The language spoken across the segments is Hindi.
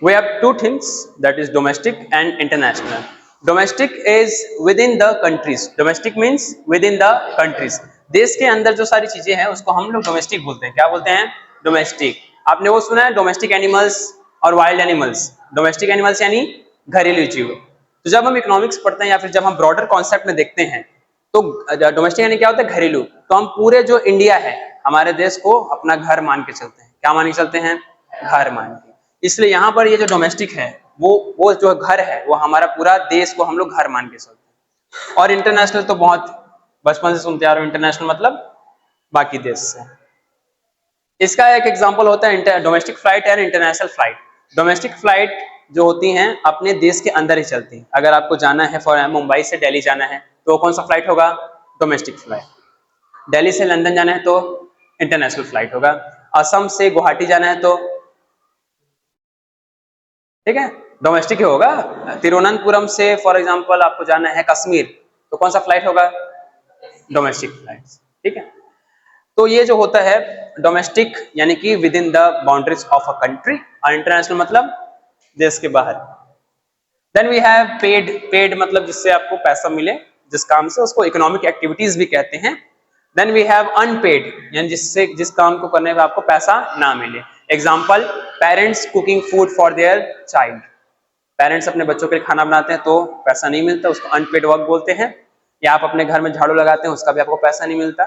We have two things, that is domestic and international. Domestic is within the countries. Domestic means within the countries. देश के अंदर जो सारी चीजें हैं उसको हम लोग डोमेस्टिक बोलते हैं. क्या बोलते हैं? डोमेस्टिक. आपने वो सुना है डोमेस्टिक एनिमल्स और वाइल्ड एनिमल्स. डोमेस्टिक एनिमल्स यानी घरेलू जीव. तो जब हम इकोनॉमिक्स पढ़ते हैं या फिर जब हम ब्रॉडर कॉन्सेप्ट में देखते हैं तो डोमेस्टिक यानी क्या होता है? घरेलू. तो हम पूरे जो इंडिया है हमारे देश को अपना घर मान के चलते हैं. क्या मान के चलते हैं? घर मान के. इसलिए यहाँ पर ये जो डोमेस्टिक है वो जो घर है वो हमारा पूरा देश को हम लोग घर मान के चलते हैं. और इंटरनेशनल तो बहुत बचपन से सुनते आ रहे हो. इंटरनेशनल मतलब बाकी देश से. इसका एक एग्जांपल होता है domestic flight and international flight. Domestic flight जो होती हैं अपने देश के अंदर ही चलती हैं. अगर आपको जाना है फॉर मुंबई से दिल्ली जाना है तो कौन सा फ्लाइट होगा? Domestic flight. दिल्ली से लंदन जाना है तो इंटरनेशनल फ्लाइट होगा. असम से गुवाहाटी जाना है तो ठीक है डोमेस्टिक ही होगा. तिरुवनंतपुरम से फॉर एग्जांपल आपको जाना है कश्मीर तो कौन सा फ्लाइट होगा? Domestic flight. ठीक है. तो ये जो होता है डोमेस्टिक यानी कि with in the boundaries of a country. और इंटरनेशनल मतलब देश के बाहर. Then we have paid. Paid मतलब जिससे आपको पैसा मिले जिस काम से, उसको इकोनॉमिक एक्टिविटीज भी कहते हैं. देन वी हैव अनपेड यानी जिस काम को करने का आपको पैसा ना मिले. Example parents cooking food for their child. Parents अपने बच्चों के लिए खाना बनाते हैं तो पैसा नहीं मिलता, उसको अनपेड वर्क बोलते हैं. या आप अपने घर में झाड़ू लगाते हैं उसका भी आपको पैसा नहीं मिलता.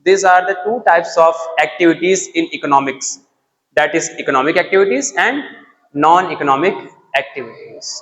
This are the two types of activities in economics, that is economic activities and non economic activities.